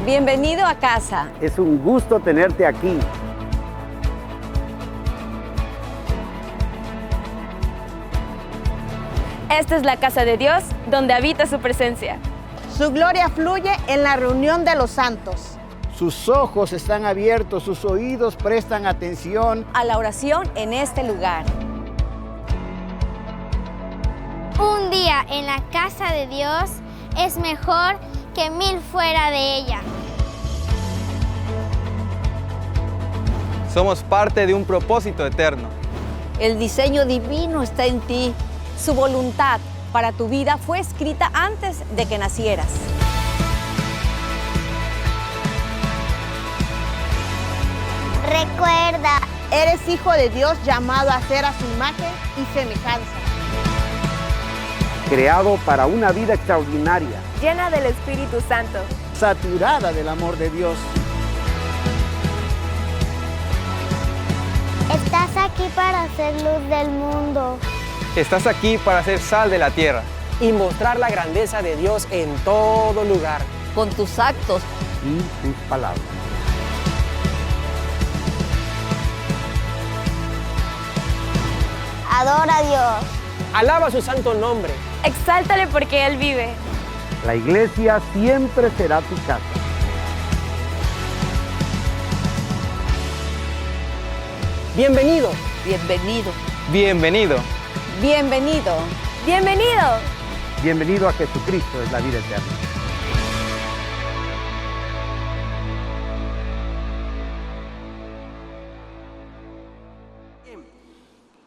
Bienvenido a casa. Es un gusto tenerte aquí. Esta es la casa de Dios, donde habita su presencia. Su gloria fluye en la reunión de los santos. Sus ojos están abiertos, sus oídos prestan atención A la oración en este lugar. Un día en la casa de Dios es mejor que 1000 fuera de ella. Somos parte de un propósito eterno. El diseño divino está en ti. Su voluntad para tu vida fue escrita antes de que nacieras. Recuerda, Eres hijo de Dios llamado a ser a su imagen y semejanza. creado para una vida extraordinaria, Llena del Espíritu Santo. saturada del amor de Dios. estás aquí para ser luz del mundo. Estás aquí para ser sal de la tierra. Y mostrar la grandeza de Dios en todo lugar. Con tus actos, Y sus palabras. Adora a Dios. Alaba su santo nombre. Exáltale porque Él vive. La iglesia siempre será tu casa. Bienvenido. bienvenido. Bienvenido. Bienvenido. ¡Bienvenido! Bienvenido a Jesucristo, es la vida eterna.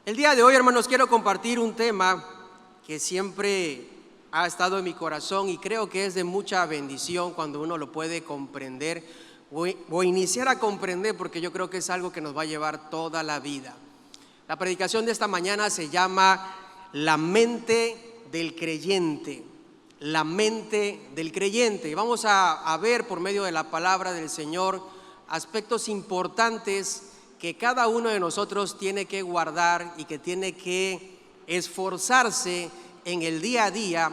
El día de hoy, hermanos, quiero compartir un tema que siempre ha estado en mi corazón y creo que es de mucha bendición cuando uno lo puede comprender o iniciar a comprender, porque yo creo que es algo que nos va a llevar toda la vida. La predicación de esta mañana se llama La mente del creyente. La mente del creyente. Vamos a ver por medio de la palabra del Señor aspectos importantes que cada uno de nosotros tiene que guardar y que tiene que esforzarse en el día a día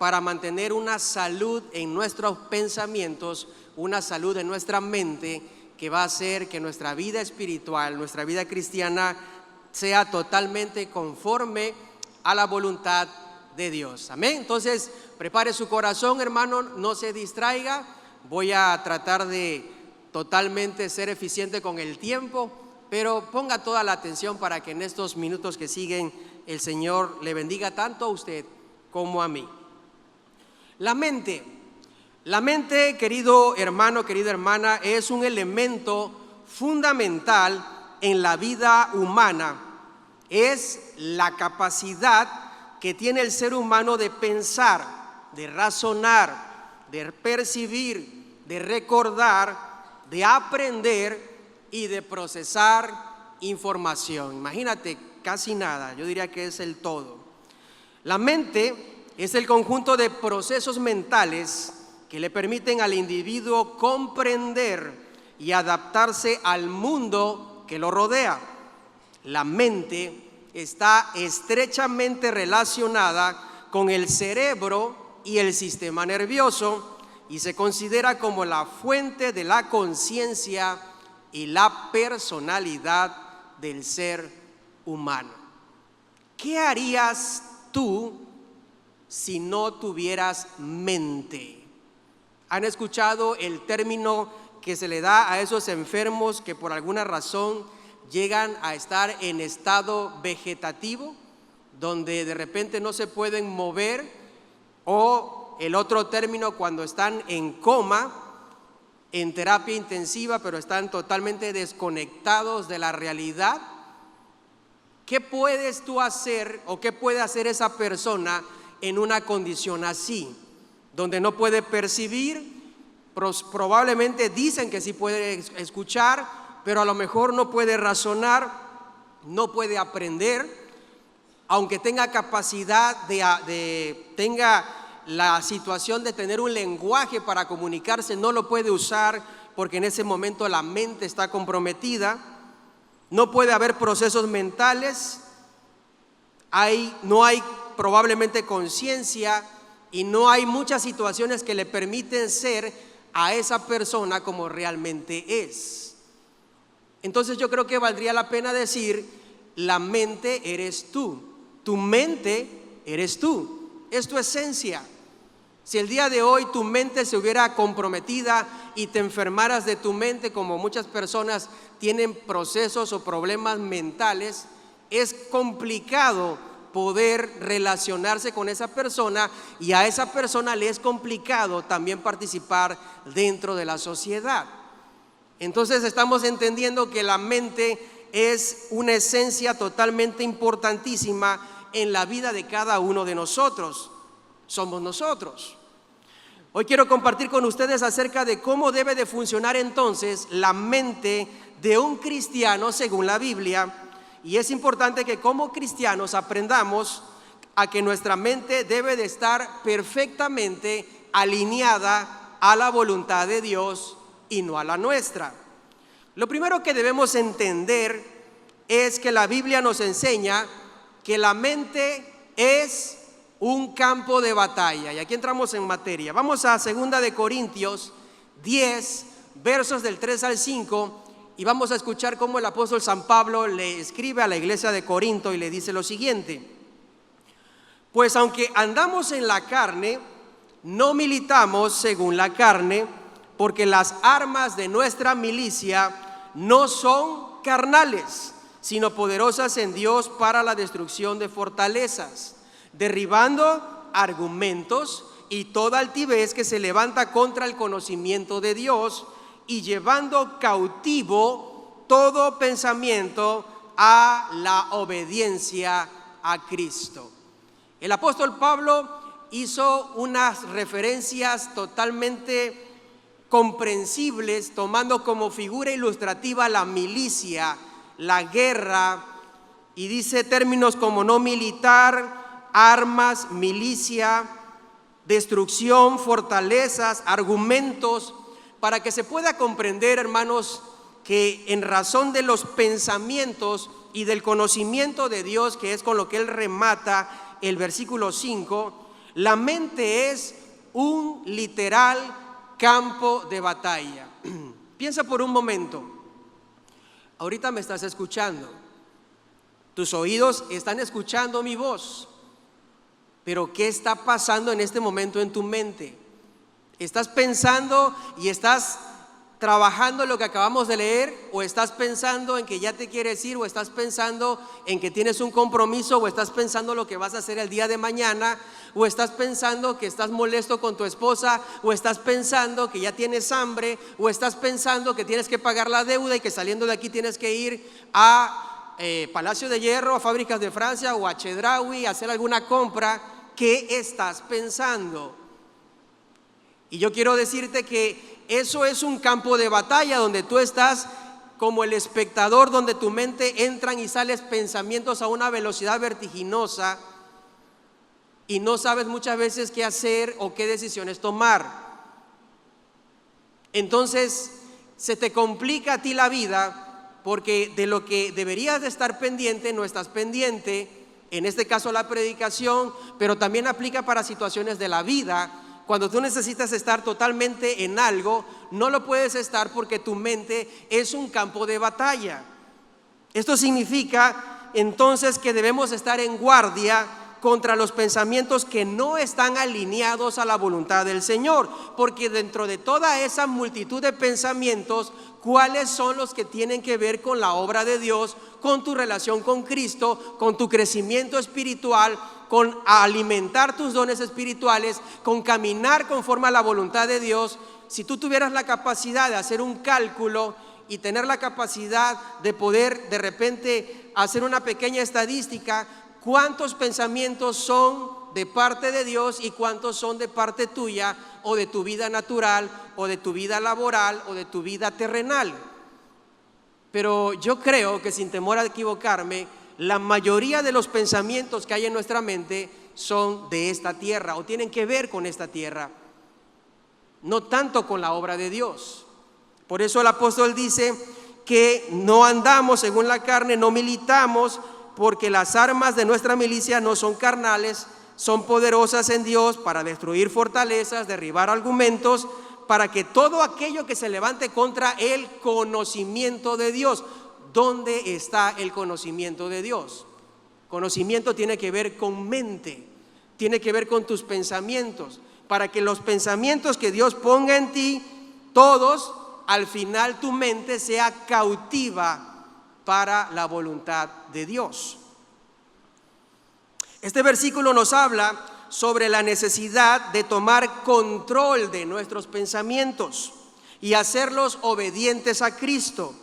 para mantener una salud en nuestros pensamientos, una salud en nuestra mente, que va a hacer que nuestra vida espiritual, nuestra vida cristiana sea totalmente conforme a la voluntad de Dios. Amén. Entonces, prepare su corazón, hermano, no se distraiga. Voy a tratar de totalmente ser eficiente con el tiempo, pero ponga toda la atención para que en estos minutos que siguen el Señor le bendiga tanto a usted como a mí. La mente, querido hermano, querida hermana, es un elemento fundamental en la vida humana. Es la capacidad que tiene el ser humano de pensar, de razonar, de percibir, de recordar, de aprender y de procesar información. Imagínate, casi nada, yo diría que es el todo. La mente es el conjunto de procesos mentales que le permiten al individuo comprender y adaptarse al mundo que lo rodea. La mente está estrechamente relacionada con el cerebro y el sistema nervioso y se considera como la fuente de la conciencia y la personalidad del ser humano. ¿Qué harías tú si no tuvieras mente? ¿Han escuchado el término que se le da a esos enfermos que por alguna razón llegan a estar en estado vegetativo, donde de repente no se pueden mover? O el otro término, cuando están en coma, en terapia intensiva, pero están totalmente desconectados de la realidad. ¿Qué puedes tú hacer o qué puede hacer esa persona en una condición así, donde no puede percibir? Probablemente dicen que sí puede escuchar, pero a lo mejor no puede razonar, no puede aprender, aunque tenga capacidad tenga la situación de tener un lenguaje para comunicarse, no lo puede usar porque en ese momento la mente está comprometida. No puede haber procesos mentales, no hay probablemente conciencia y no hay muchas situaciones que le permiten ser a esa persona como realmente es. Entonces yo creo que valdría la pena decir, la mente eres tú, tu mente eres tú, es tu esencia. Si el día de hoy tu mente se hubiera comprometida y te enfermaras de tu mente, como muchas personas tienen procesos o problemas mentales, es complicado poder relacionarse con esa persona, y a esa persona le es complicado también participar dentro de la sociedad. Entonces estamos entendiendo que la mente es una esencia totalmente importantísima en la vida de cada uno de nosotros. Somos nosotros. Hoy quiero compartir con ustedes acerca de cómo debe de funcionar entonces la mente de un cristiano según la Biblia. Y es importante que como cristianos aprendamos a que nuestra mente debe de estar perfectamente alineada a la voluntad de Dios y no a la nuestra. Lo primero que debemos entender es que la Biblia nos enseña que la mente es un campo de batalla. Y aquí entramos en materia. Vamos a 2 de Corintios 10, versos del 3 al 5, y vamos a escuchar cómo el apóstol San Pablo le escribe a la iglesia de Corinto y le dice lo siguiente: pues aunque andamos en la carne, no militamos según la carne, porque las armas de nuestra milicia no son carnales, sino poderosas en Dios para la destrucción de fortalezas, derribando argumentos y toda altivez que se levanta contra el conocimiento de Dios, y llevando cautivo todo pensamiento a la obediencia a Cristo. El apóstol Pablo hizo unas referencias totalmente comprensibles, tomando como figura ilustrativa la milicia, la guerra, y dice términos como no militar, armas, milicia, destrucción, fortalezas, argumentos, para que se pueda comprender, hermanos, que en razón de los pensamientos y del conocimiento de Dios, que es con lo que él remata el versículo 5, la mente es un literal campo de batalla. Piensa por un momento, ahorita me estás escuchando, tus oídos están escuchando mi voz, pero ¿qué está pasando en este momento en tu mente? ¿Estás pensando y estás trabajando lo que acabamos de leer? ¿O estás pensando en que ya te quieres ir? ¿O estás pensando en que tienes un compromiso? ¿O estás pensando lo que vas a hacer el día de mañana? ¿O estás pensando que estás molesto con tu esposa? ¿O estás pensando que ya tienes hambre? ¿O estás pensando que tienes que pagar la deuda y que saliendo de aquí tienes que ir a Palacio de Hierro, a Fábricas de Francia o a Chedraui a hacer alguna compra? ¿Qué estás pensando? Y yo quiero decirte que eso es un campo de batalla donde tú estás como el espectador, donde tu mente entran y sales pensamientos a una velocidad vertiginosa y no sabes muchas veces qué hacer o qué decisiones tomar. Entonces se te complica a ti la vida porque de lo que deberías de estar pendiente no estás pendiente, en este caso la predicación, pero también aplica para situaciones de la vida. Cuando tú necesitas estar totalmente en algo, no lo puedes estar porque tu mente es un campo de batalla. Esto significa entonces que debemos estar en guardia contra los pensamientos que no están alineados a la voluntad del Señor, porque dentro de toda esa multitud de pensamientos, ¿cuáles son los que tienen que ver con la obra de Dios, con tu relación con Cristo, con tu crecimiento espiritual, con alimentar tus dones espirituales, con caminar conforme a la voluntad de Dios? Si tú tuvieras la capacidad de hacer un cálculo y tener la capacidad de poder de repente hacer una pequeña estadística, ¿cuántos pensamientos son de parte de Dios y cuántos son de parte tuya o de tu vida natural o de tu vida laboral o de tu vida terrenal? Pero yo creo que, sin temor a equivocarme, la mayoría de los pensamientos que hay en nuestra mente son de esta tierra o tienen que ver con esta tierra, no tanto con la obra de Dios. Por eso el apóstol dice que no andamos según la carne, no militamos, porque las armas de nuestra milicia no son carnales, son poderosas en Dios para destruir fortalezas, derribar argumentos, para que todo aquello que se levante contra el conocimiento de Dios. ¿Dónde está el conocimiento de Dios? Conocimiento tiene que ver con mente, tiene que ver con tus pensamientos, para que los pensamientos que Dios ponga en ti, todos, al final tu mente sea cautiva para la voluntad de Dios. Este versículo nos habla sobre la necesidad de tomar control de nuestros pensamientos y hacerlos obedientes a Cristo.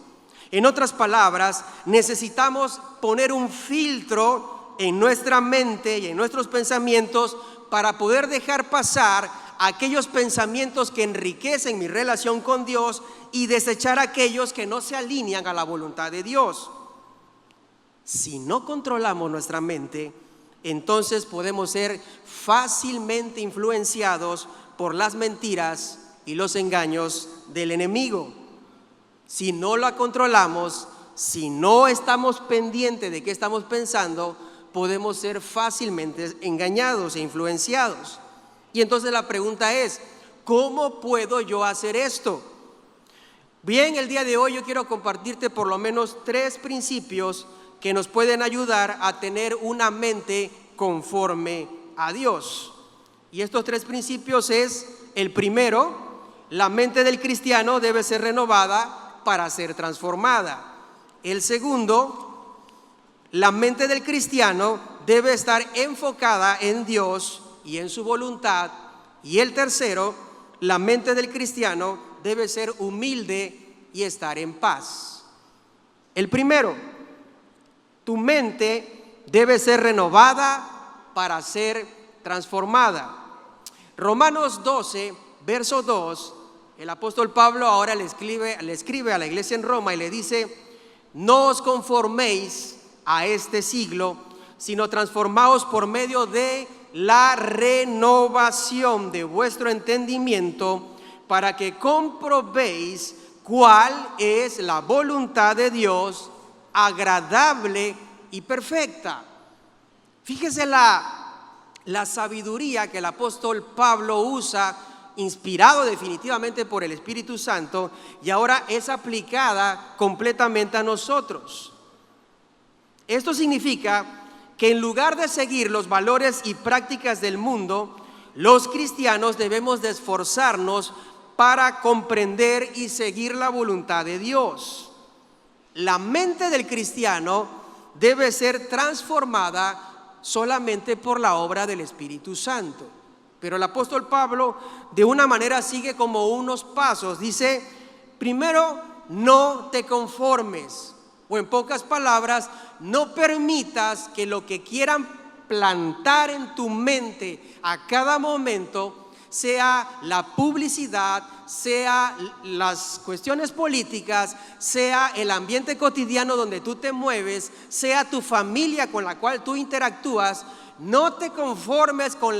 En otras palabras, necesitamos poner un filtro en nuestra mente y en nuestros pensamientos para poder dejar pasar aquellos pensamientos que enriquecen mi relación con Dios y desechar aquellos que no se alinean a la voluntad de Dios. Si no controlamos nuestra mente, entonces podemos ser fácilmente influenciados por las mentiras y los engaños del enemigo. Si no la controlamos, si no estamos pendientes de qué estamos pensando, podemos ser fácilmente engañados e influenciados. Y entonces la pregunta es, ¿cómo puedo yo hacer esto? Bien, el día de hoy yo quiero compartirte por lo menos 3 principios que nos pueden ayudar a tener una mente conforme a Dios. Y estos 3 principios es: el primero, la mente del cristiano debe ser renovada para ser transformada. El segundo, la mente del cristiano debe estar enfocada en Dios y en su voluntad. Y el tercero, la mente del cristiano debe ser humilde y estar en paz. El primero, tu mente debe ser renovada para ser transformada. Romanos 12, verso 2, el apóstol Pablo ahora le escribe a la iglesia en Roma y le dice: no os conforméis a este siglo, sino transformaos por medio de la renovación de vuestro entendimiento, para que comprobéis cuál es la voluntad de Dios, agradable y perfecta. Fíjese la sabiduría que el apóstol Pablo usa, inspirado definitivamente por el Espíritu Santo, y ahora es aplicada completamente a nosotros. Esto significa que en lugar de seguir los valores y prácticas del mundo, los cristianos debemos de esforzarnos para comprender y seguir la voluntad de Dios. La mente del cristiano debe ser transformada solamente por la obra del Espíritu Santo. Pero el apóstol Pablo de una manera sigue como unos pasos. Dice: primero, no te conformes, o en pocas palabras, no permitas que lo que quieran plantar en tu mente a cada momento sea la publicidad, sea las cuestiones políticas, sea el ambiente cotidiano donde tú te mueves, sea tu familia con la cual tú interactúas. No te conformes con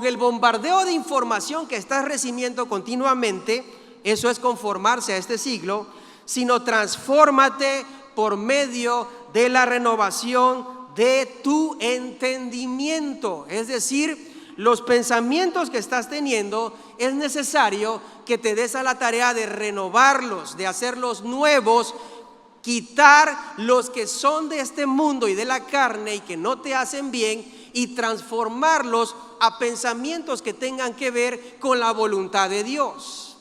el bombardeo de información que estás recibiendo continuamente. Eso es conformarse a este siglo, sino transfórmate por medio de la renovación de tu entendimiento. Es decir, los pensamientos que estás teniendo es necesario que te des a la tarea de renovarlos, de hacerlos nuevos, quitar los que son de este mundo y de la carne y que no te hacen bien, y transformarlos a pensamientos que tengan que ver con la voluntad de Dios.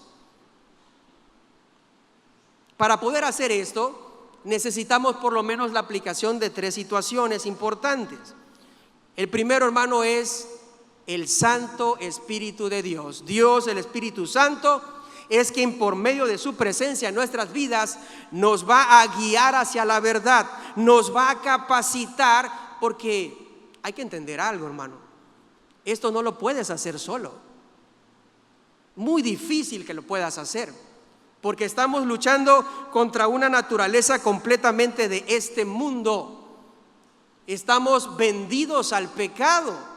Para poder hacer esto, necesitamos por lo menos la aplicación de 3 situaciones importantes. El primero, hermano, es el Santo Espíritu de Dios. Dios, el Espíritu Santo, es quien por medio de su presencia en nuestras vidas nos va a guiar hacia la verdad, nos va a capacitar, porque hay que entender algo, hermano. Esto no lo puedes hacer solo. Muy difícil que lo puedas hacer, porque estamos luchando contra una naturaleza completamente de este mundo. Estamos vendidos al pecado.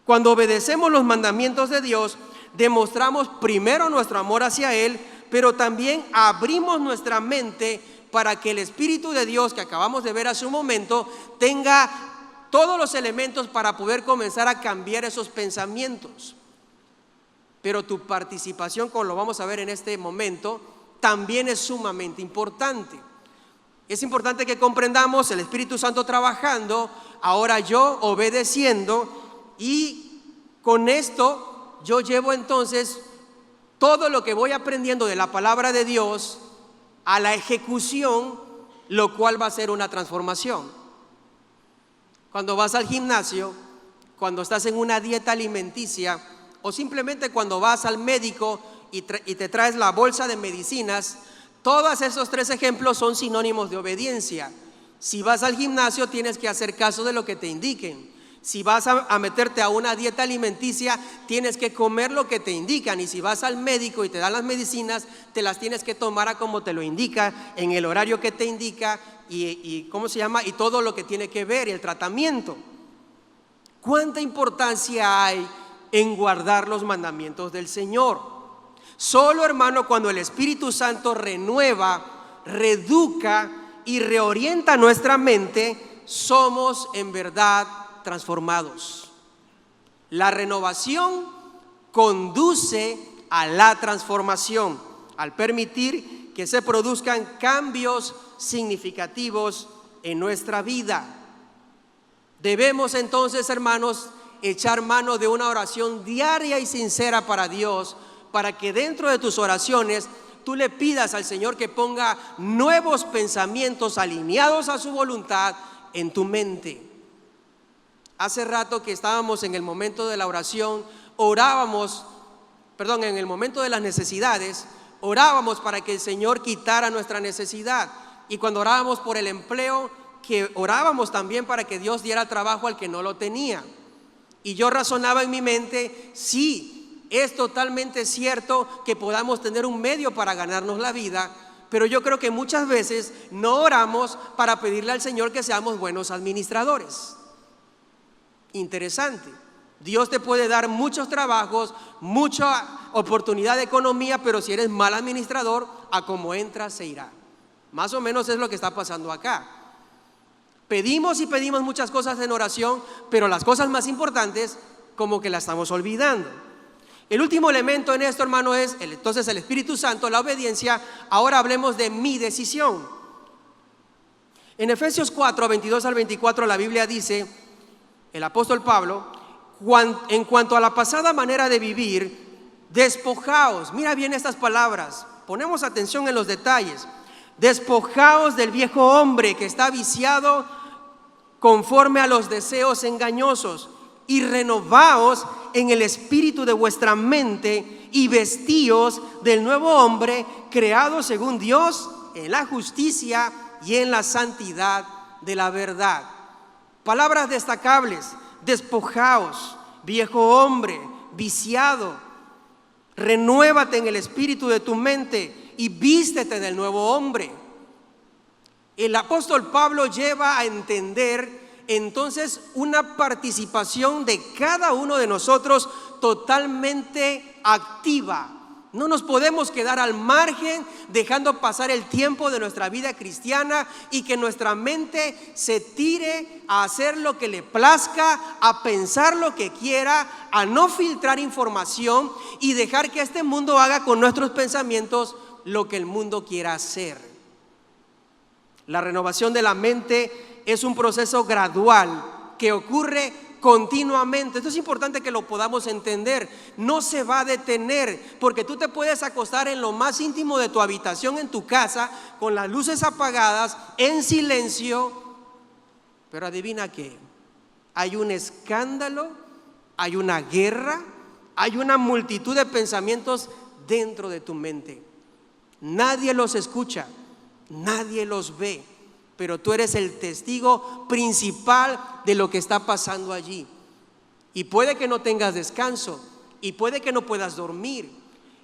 Cuando obedecemos los mandamientos de Dios, demostramos primero nuestro amor hacia Él, pero también abrimos nuestra mente para que el Espíritu de Dios, que acabamos de ver hace un momento, tenga todos los elementos para poder comenzar a cambiar esos pensamientos. pero tu participación, como lo vamos a ver en este momento, también es sumamente importante. Es importante que comprendamos el Espíritu Santo trabajando, ahora yo obedeciendo, y con esto yo llevo entonces todo lo que voy aprendiendo de la palabra de Dios a la ejecución, lo cual va a ser una transformación. Cuando vas al gimnasio, cuando estás en una dieta alimenticia, o simplemente cuando vas al médico y te traes la bolsa de medicinas, todos esos tres ejemplos son sinónimos de obediencia. Si vas al gimnasio, tienes que hacer caso de lo que te indiquen. Si vas a meterte a una dieta alimenticia, tienes que comer lo que te indican. Y si vas al médico y te dan las medicinas, te las tienes que tomar a como te lo indica, en el horario que te indica y ¿cómo se llama? Y todo lo que tiene que ver, el tratamiento. ¿Cuánta importancia hay en guardar los mandamientos del Señor? Solo, hermano, cuando el Espíritu Santo renueva, reeduca y reorienta nuestra mente, somos en verdad transformados. La renovación conduce a la transformación, al permitir que se produzcan cambios significativos en nuestra vida. Debemos entonces, hermanos, echar mano de una oración diaria y sincera para Dios, para que dentro de tus oraciones tú le pidas al Señor que ponga nuevos pensamientos alineados a su voluntad en tu mente. Hace rato que estábamos en el momento de la oración, en el momento de las necesidades, orábamos para que el Señor quitara nuestra necesidad. Y cuando orábamos por el empleo, que orábamos también para que Dios diera trabajo al que no lo tenía. Y yo razonaba en mi mente, sí, es totalmente cierto que podamos tener un medio para ganarnos la vida, pero yo creo que muchas veces no oramos para pedirle al Señor que seamos buenos administradores. Interesante. Dios te puede dar muchos trabajos, mucha oportunidad de economía, pero si eres mal administrador, a como entras se irá. Más o menos es lo que está pasando acá. Pedimos y pedimos muchas cosas en oración, pero las cosas más importantes como que las estamos olvidando. El último elemento en esto, hermano, es entonces el Espíritu Santo, la obediencia. Ahora hablemos de mi decisión. En Efesios 4, 22 al 24, la Biblia dice, el apóstol Pablo, en cuanto a la pasada manera de vivir, despojaos. Mira bien estas palabras, ponemos atención en los detalles. Despojaos del viejo hombre que está viciado conforme a los deseos engañosos, y renovaos en el espíritu de vuestra mente y vestíos del nuevo hombre creado según Dios en la justicia y en la santidad de la verdad. Palabras destacables: despojaos, viejo hombre viciado, renuévate en el espíritu de tu mente y vístete del nuevo hombre. El apóstol Pablo lleva a entender entonces una participación de cada uno de nosotros totalmente activa. No nos podemos quedar al margen dejando pasar el tiempo de nuestra vida cristiana y que nuestra mente se tire a hacer lo que le plazca, a pensar lo que quiera, a no filtrar información y dejar que este mundo haga con nuestros pensamientos lo que el mundo quiera hacer. La renovación de la mente es un proceso gradual que ocurre continuamente. Esto es importante que lo podamos entender. No se va a detener, porque tú te puedes acostar en lo más íntimo de tu habitación, en tu casa, con las luces apagadas, en silencio, pero adivina qué, hay un escándalo, hay una guerra, hay una multitud de pensamientos dentro de tu mente. Nadie los escucha, nadie los ve, pero tú eres el testigo principal de lo que está pasando allí. Y puede que no tengas descanso, y puede que no puedas dormir,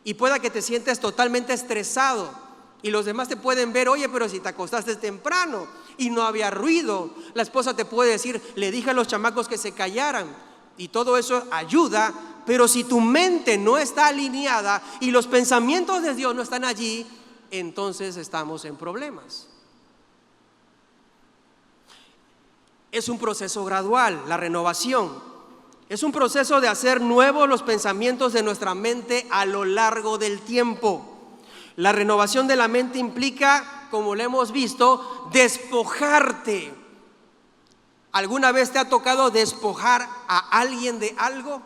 y pueda que te sientes totalmente estresado, y los demás te pueden ver, oye, pero si te acostaste temprano y no había ruido. La esposa te puede decir, le dije a los chamacos que se callaran, y todo eso ayuda, pero si tu mente no está alineada y los pensamientos de Dios no están allí, entonces estamos en problemas. Es un proceso gradual, la renovación. Es un proceso de hacer nuevos los pensamientos de nuestra mente a lo largo del tiempo. La renovación de la mente implica, como lo hemos visto, despojarte. ¿Alguna vez te ha tocado despojar a alguien de algo?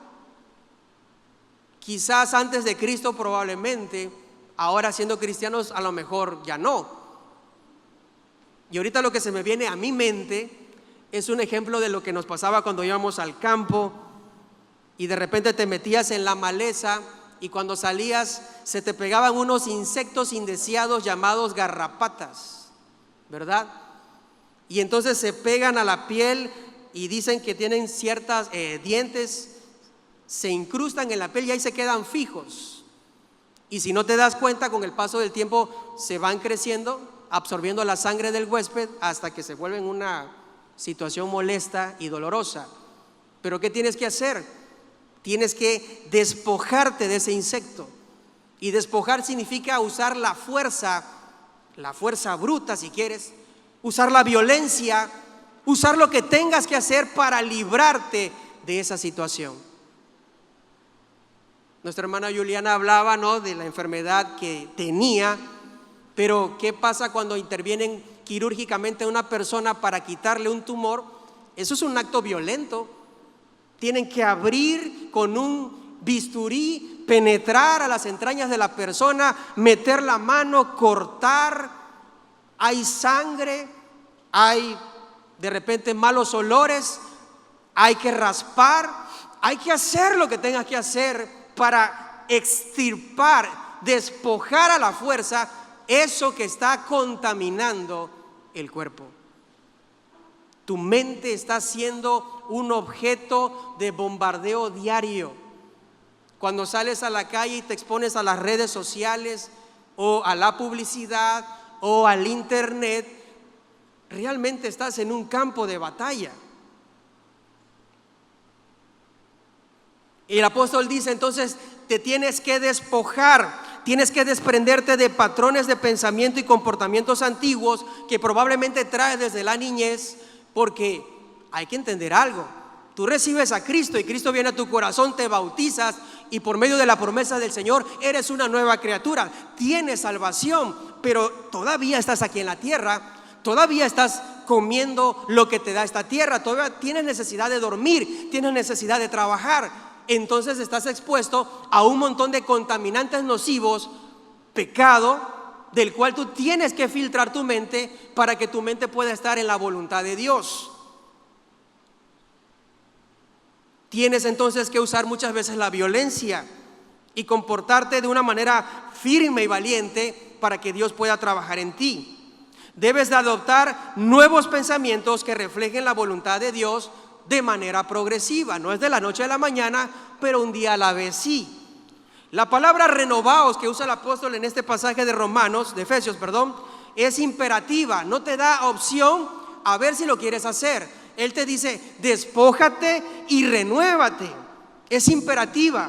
Quizás antes de Cristo probablemente, ahora siendo cristianos a lo mejor ya no. Y ahorita lo que se me viene a mi mente es un ejemplo de lo que nos pasaba cuando íbamos al campo y de repente te metías en la maleza y cuando salías se te pegaban unos insectos indeseados llamados garrapatas, ¿verdad? Y entonces se pegan a la piel y dicen que tienen ciertas dientes, se incrustan en la piel y ahí se quedan fijos. Y si no te das cuenta, con el paso del tiempo se van creciendo, absorbiendo la sangre del huésped hasta que se vuelven una situación molesta y dolorosa. Pero ¿qué tienes que hacer? Tienes que despojarte de ese insecto. Y despojar significa usar la fuerza bruta si quieres, usar la violencia, usar lo que tengas que hacer para librarte de esa situación. Nuestra hermana Juliana hablaba, ¿no?, de la enfermedad que tenía, pero ¿qué pasa cuando intervienen quirúrgicamente a una persona para quitarle un tumor? Eso es un acto violento. Tienen que abrir con un bisturí, penetrar a las entrañas de la persona, meter la mano, cortar. Hay sangre, hay de repente malos olores, hay que raspar, hay que hacer lo que tengas que hacer para extirpar, despojar a la fuerza eso que está contaminando el cuerpo. Tu mente está siendo un objeto de bombardeo diario. Cuando sales a la calle y te expones a las redes sociales o a la publicidad o al internet, realmente estás en un campo de batalla. Y el apóstol dice entonces, te tienes que despojar, tienes que desprenderte de patrones de pensamiento y comportamientos antiguos que probablemente traes desde la niñez, porque hay que entender algo. Tú recibes a Cristo y Cristo viene a tu corazón, te bautizas y por medio de la promesa del Señor eres una nueva criatura, tienes salvación, pero todavía estás aquí en la tierra, todavía estás comiendo lo que te da esta tierra, todavía tienes necesidad de dormir, tienes necesidad de trabajar. Entonces estás expuesto a un montón de contaminantes nocivos, pecado, del cual tú tienes que filtrar tu mente para que tu mente pueda estar en la voluntad de Dios. Tienes entonces que usar muchas veces la violencia y comportarte de una manera firme y valiente para que Dios pueda trabajar en ti. Debes de adoptar nuevos pensamientos que reflejen la voluntad de Dios de manera progresiva. No es de la noche a la mañana, pero un día a la vez sí. La palabra renovaos que usa el apóstol en este pasaje de Efesios, es imperativa, no te da opción a ver si lo quieres hacer. Él te dice, despójate y renuévate. Es imperativa.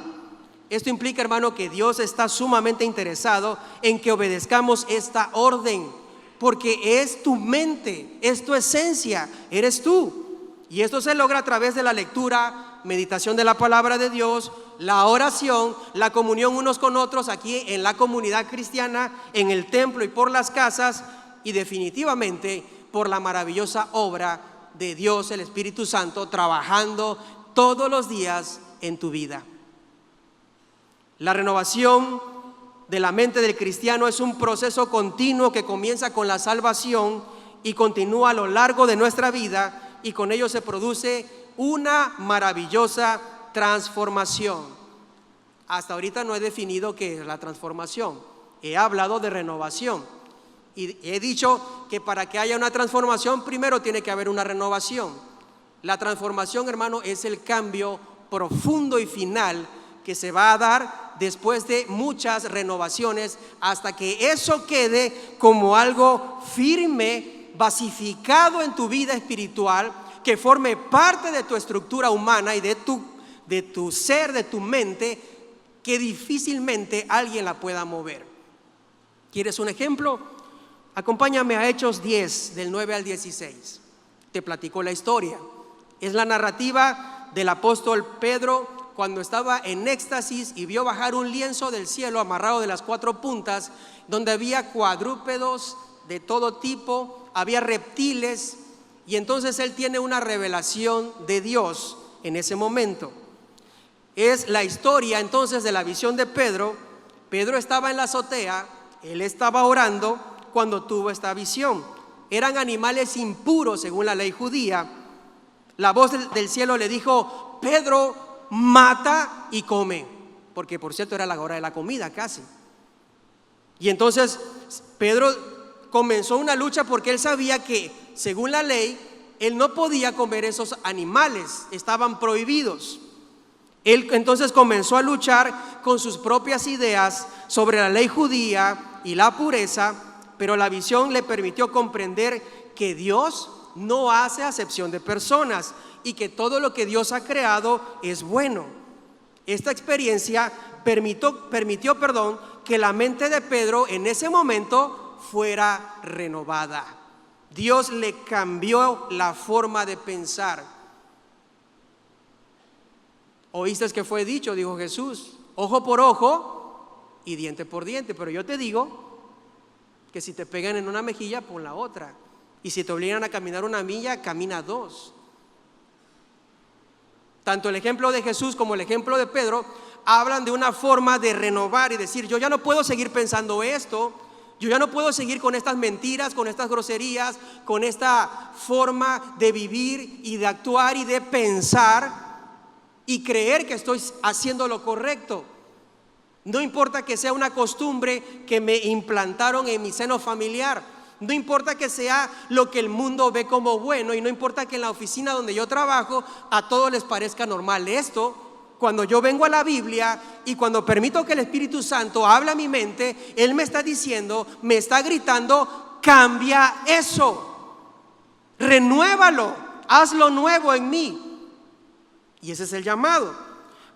Esto implica, hermano, que Dios está sumamente interesado en que obedezcamos esta orden, porque es tu mente, es tu esencia, eres tú. Y esto se logra a través de la lectura, meditación de la palabra de Dios, la oración, la comunión unos con otros aquí en la comunidad cristiana, en el templo y por las casas, y definitivamente por la maravillosa obra de Dios, el Espíritu Santo, trabajando todos los días en tu vida. La renovación de la mente del cristiano es un proceso continuo que comienza con la salvación y continúa a lo largo de nuestra vida, y con ello se produce una maravillosa transformación. Hasta ahorita no he definido qué es la transformación. He hablado de renovación y he dicho que para que haya una transformación primero tiene que haber una renovación. La transformación, hermano, es el cambio profundo y final que se va a dar después de muchas renovaciones hasta que eso quede como algo firme, basificado en tu vida espiritual, que forme parte de tu estructura humana y de tu ser, de tu mente, que difícilmente alguien la pueda mover. ¿Quieres un ejemplo? Acompáñame a Hechos 10, del 9 al 16. Te platico la historia. Es la narrativa del apóstol Pedro cuando estaba en éxtasis y vio bajar un lienzo del cielo amarrado de las 4 puntas, donde había cuadrúpedos de todo tipo, había reptiles, y entonces él tiene una revelación de Dios en ese momento. Es la historia entonces de la visión de Pedro. Pedro estaba en la azotea, él estaba orando cuando tuvo esta visión. Eran animales impuros según la ley judía. La voz del cielo le dijo: Pedro, mata y come, porque por cierto era la hora de la comida casi. Y entonces Pedro comenzó una lucha porque él sabía que según la ley él no podía comer esos animales, estaban prohibidos. Él entonces comenzó a luchar con sus propias ideas sobre la ley judía y la pureza, pero la visión le permitió comprender que Dios no hace acepción de personas y que todo lo que Dios ha creado es bueno. Esta experiencia permitió, que la mente de Pedro en ese momento fuera renovada. Dios le cambió la forma de pensar. Oíste que fue dicho, dijo Jesús, ojo por ojo y diente por diente, pero yo te digo que si te pegan en una mejilla, pon la otra, y si te obligan a caminar 1 milla, camina 2. Tanto el ejemplo de Jesús como el ejemplo de Pedro hablan de una forma de renovar y decir: yo ya no puedo seguir pensando esto, yo ya no puedo seguir con estas mentiras, con estas groserías, con esta forma de vivir y de actuar y de pensar y creer que estoy haciendo lo correcto. No importa que sea una costumbre que me implantaron en mi seno familiar, no importa que sea lo que el mundo ve como bueno, y no importa que en la oficina donde yo trabajo a todos les parezca normal esto. Cuando yo vengo a la Biblia y cuando permito que el Espíritu Santo hable a mi mente, Él me está diciendo, me está gritando: cambia eso, renuévalo, hazlo nuevo en mí. Y ese es el llamado.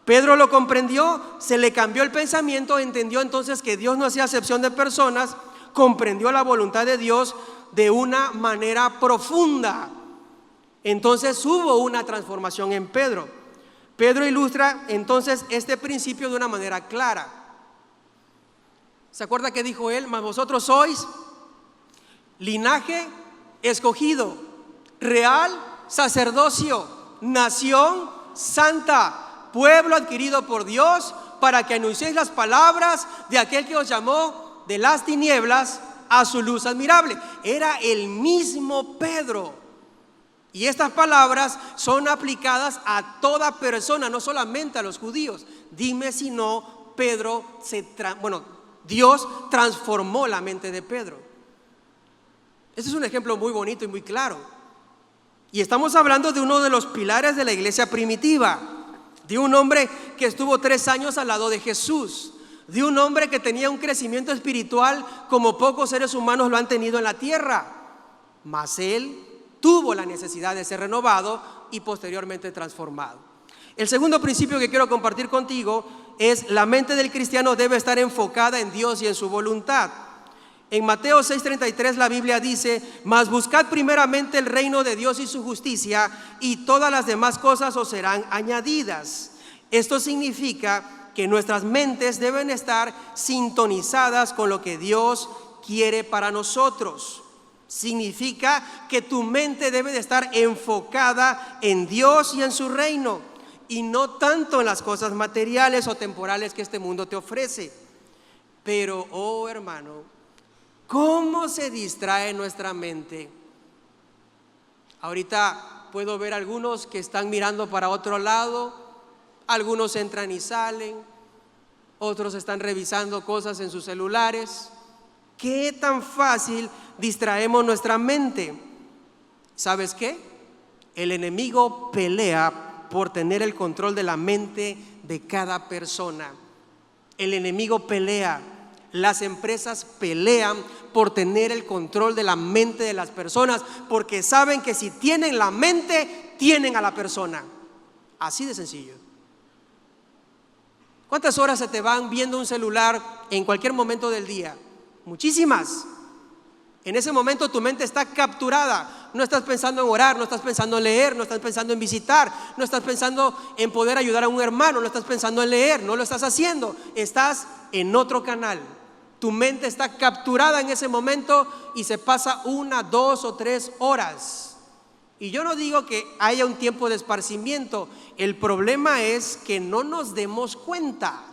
Pedro lo comprendió, se le cambió el pensamiento, entendió entonces que Dios no hacía acepción de personas, comprendió la voluntad de Dios de una manera profunda. Entonces hubo una transformación en Pedro. Pedro ilustra entonces este principio de una manera clara. ¿Se acuerda que dijo él? Mas vosotros sois linaje escogido, real sacerdocio, nación santa, pueblo adquirido por Dios, para que anunciéis las palabras de aquel que os llamó de las tinieblas a su luz admirable. Era el mismo Pedro. Y estas palabras son aplicadas a toda persona, no solamente a los judíos. Dime si no, Dios transformó la mente de Pedro. Este es un ejemplo muy bonito y muy claro. Y estamos hablando de uno de los pilares de la iglesia primitiva, de un hombre que estuvo 3 años al lado de Jesús, de un hombre que tenía un crecimiento espiritual como pocos seres humanos lo han tenido en la tierra. Mas él tuvo la necesidad de ser renovado y posteriormente transformado. El segundo principio que quiero compartir contigo es: la mente del cristiano debe estar enfocada en Dios y en su voluntad. En Mateo 6:33 la Biblia dice: mas buscad primeramente el reino de Dios y su justicia, y todas las demás cosas os serán añadidas. Esto significa que nuestras mentes deben estar sintonizadas con lo que Dios quiere para nosotros. Significa que tu mente debe de estar enfocada en Dios y en su reino, y no tanto en las cosas materiales o temporales que este mundo te ofrece. Pero, oh hermano, ¿cómo se distrae nuestra mente? Ahorita puedo ver algunos que están mirando para otro lado, algunos entran y salen, otros están revisando cosas en sus celulares. ¿Qué tan fácil distraemos nuestra mente? ¿Sabes qué? El enemigo pelea por tener el control de la mente de cada persona. El enemigo pelea. Las empresas pelean por tener el control de la mente de las personas, porque saben que si tienen la mente, tienen a la persona. Así de sencillo. ¿Cuántas horas se te van viendo un celular en cualquier momento del día? Muchísimas. En ese momento tu mente está capturada. No estás pensando en orar, no estás pensando en leer, no estás pensando en visitar, no estás pensando en poder ayudar a un hermano, no estás pensando en leer, no lo estás haciendo. Estás en otro canal. Tu mente está capturada en ese momento y se pasa 1, 2 o 3 horas. Y yo no digo que haya un tiempo de esparcimiento. El problema es que no nos demos cuenta.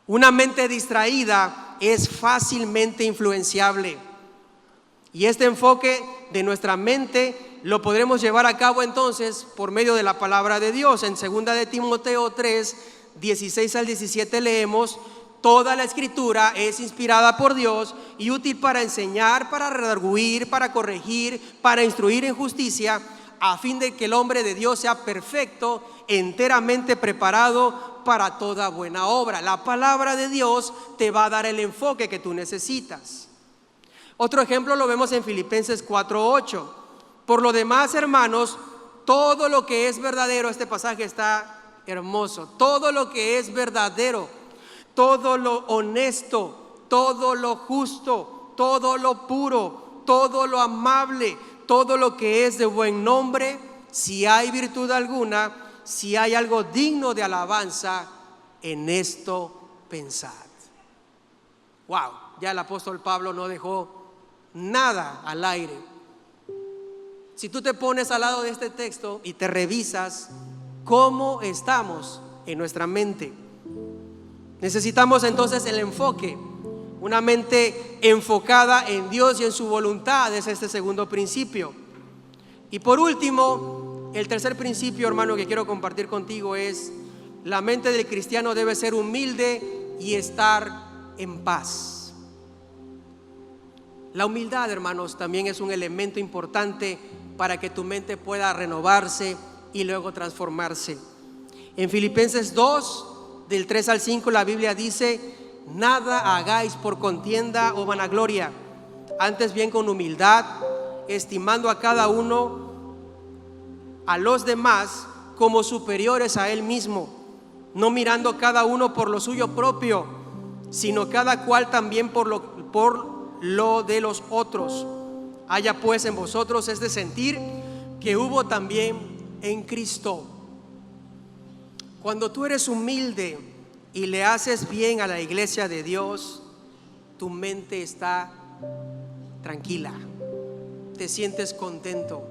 Una mente distraída es fácilmente influenciable. Y este enfoque de nuestra mente lo podremos llevar a cabo entonces por medio de la palabra de Dios. En 2 de Timoteo 3, 16 al 17 leemos: toda la escritura es inspirada por Dios y útil para enseñar, para redarguir, para corregir, para instruir en justicia, a fin de que el hombre de Dios sea perfecto, enteramente preparado para toda buena obra. La palabra de Dios te va a dar el enfoque que tú necesitas. Otro ejemplo lo vemos en Filipenses 4:8. Por lo demás, hermanos, todo lo que es verdadero, este pasaje está hermoso, todo lo que es verdadero, todo lo honesto, todo lo justo, todo lo puro, todo lo amable, todo lo que es de buen nombre, si hay virtud alguna, si hay algo digno de alabanza, en esto pensad. Wow, ya el apóstol Pablo no dejó nada al aire. Si tú te pones al lado de este texto y te revisas cómo estamos en nuestra mente, necesitamos entonces el enfoque. Una mente enfocada en Dios y en su voluntad es este segundo principio. Y por último, el tercer principio, hermano, que quiero compartir contigo es: la mente del cristiano debe ser humilde y estar en paz. La humildad, hermanos, también es un elemento importante para que tu mente pueda renovarse y luego transformarse. En Filipenses 2, del 3 al 5, la Biblia dice: nada hagáis por contienda o vanagloria, antes bien con humildad, estimando a cada uno a los demás como superiores a él mismo, no mirando cada uno por lo suyo propio, sino cada cual también por lo de los otros. Haya pues en vosotros este sentir que hubo también en Cristo. Cuando tú eres humilde y le haces bien a la iglesia de Dios, tu mente está tranquila, te sientes contento.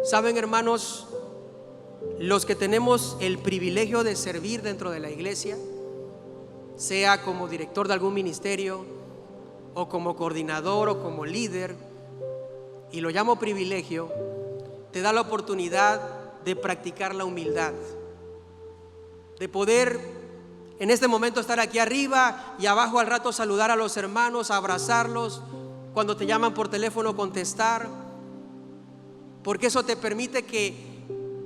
Saben, hermanos, los que tenemos el privilegio de servir dentro de la iglesia, sea como director de algún ministerio o como coordinador o como líder, y lo llamo privilegio, te da la oportunidad de practicar la humildad, de poder en este momento estar aquí arriba y abajo al rato saludar a los hermanos, abrazarlos, cuando te llaman por teléfono contestar, porque eso te permite que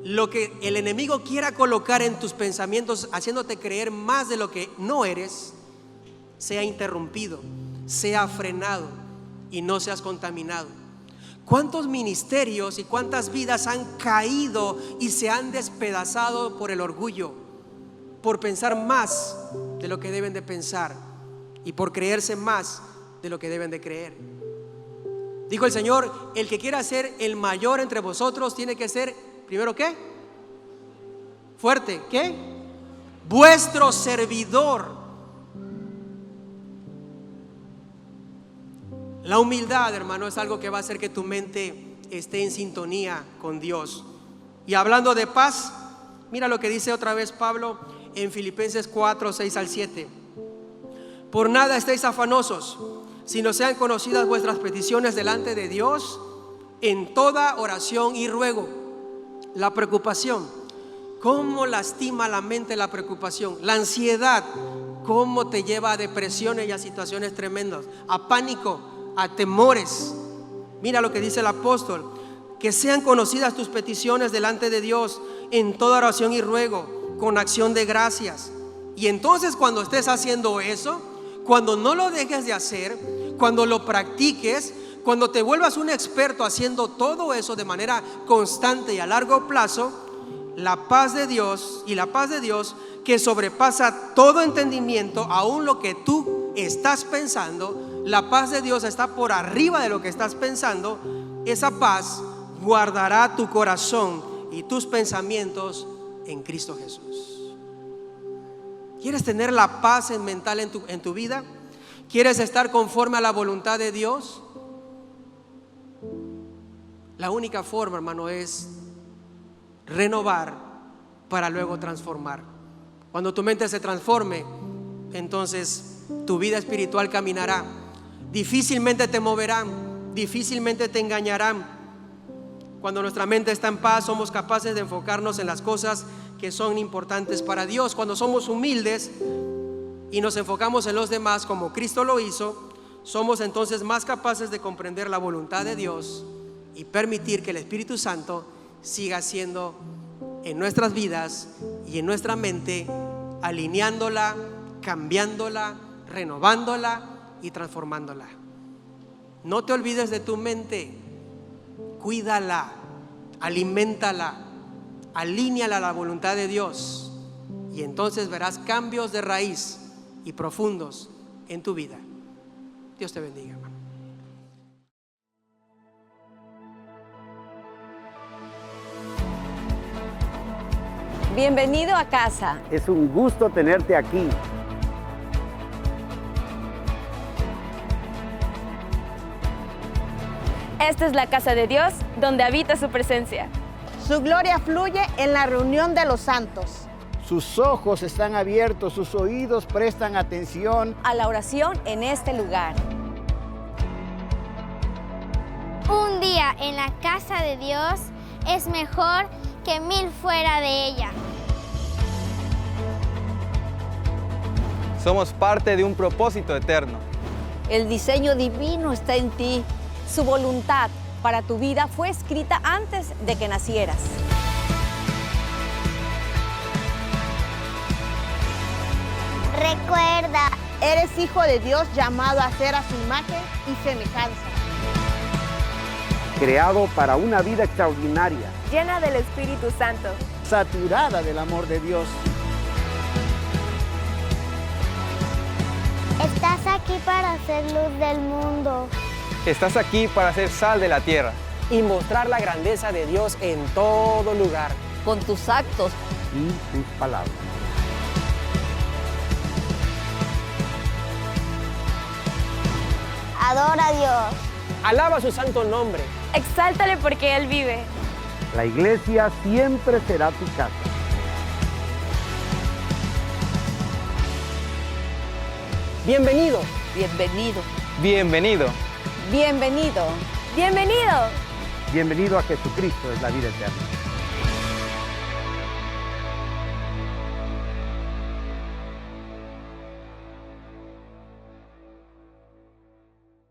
lo que el enemigo quiera colocar en tus pensamientos, haciéndote creer más de lo que no eres, sea interrumpido, sea frenado y no seas contaminado. ¿Cuántos ministerios y cuántas vidas han caído y se han despedazado por el orgullo, por pensar más de lo que deben de pensar y por creerse más de lo que deben de creer? Dijo el Señor: el que quiera ser el mayor entre vosotros tiene que ser, primero, ¿qué? Fuerte, ¿qué? Vuestro servidor. La humildad, hermano, es algo que va a hacer que tu mente esté en sintonía con Dios. Y hablando de paz, mira lo que dice otra vez Pablo en Filipenses 4, 6 al 7. Por nada estéis afanosos, sino sean conocidas vuestras peticiones delante de Dios en toda oración y ruego. La preocupación, ¿cómo lastima la mente la preocupación? La ansiedad, ¿cómo te lleva a depresiones y a situaciones tremendas? A pánico, a temores. Mira lo que dice el apóstol: que sean conocidas tus peticiones delante de Dios en toda oración y ruego, con acción de gracias. Y entonces, cuando estés haciendo eso, cuando no lo dejes de hacer, cuando lo practiques, cuando te vuelvas un experto haciendo todo eso de manera constante y a largo plazo, la paz de Dios que sobrepasa todo entendimiento, aún lo que tú estás pensando. La paz de Dios está por arriba de lo que estás pensando. Esa paz guardará tu corazón y tus pensamientos en Cristo Jesús. ¿Quieres tener la paz mental en tu vida? ¿Quieres estar conforme a la voluntad de Dios? La única forma, hermano, es renovar para luego transformar. Cuando tu mente se transforme, entonces tu vida espiritual caminará. Difícilmente te moverán, difícilmente te engañarán. Cuando nuestra mente está en paz, somos capaces de enfocarnos en las cosas que son importantes para Dios. Cuando somos humildes y nos enfocamos en los demás como Cristo lo hizo, somos entonces más capaces de comprender la voluntad de Dios y permitir que el Espíritu Santo siga siendo en nuestras vidas y en nuestra mente, alineándola, cambiándola, renovándola y transformándola. No te olvides de tu mente, cuídala, aliméntala, alíñala a la voluntad de Dios, y entonces verás cambios de raíz y profundos en tu vida. Dios te bendiga, hermano. Bienvenido a casa. Es un gusto tenerte aquí. Esta es la casa de Dios, donde habita su presencia. Su gloria fluye en la reunión de los santos. Sus ojos están abiertos, sus oídos prestan atención A la oración en este lugar. Un día en la casa de Dios es mejor que 1000 fuera de ella. Somos parte de un propósito eterno. El diseño divino está en ti. Su voluntad para tu vida fue escrita antes de que nacieras. Recuerda, eres hijo de Dios llamado a ser a su imagen y semejanza. creado para una vida extraordinaria, Llena del Espíritu Santo. saturada del amor de Dios. Estás aquí para ser luz del mundo. Estás aquí para ser sal de la tierra. Y mostrar la grandeza de Dios en todo lugar. Con tus actos, Y sus palabras. Adora a Dios. Alaba su santo nombre. Exáltale porque Él vive. La iglesia siempre será tu casa. Bienvenido. bienvenido. Bienvenido. Bienvenido. ¡Bienvenido! Bienvenido a Jesucristo, es la vida eterna.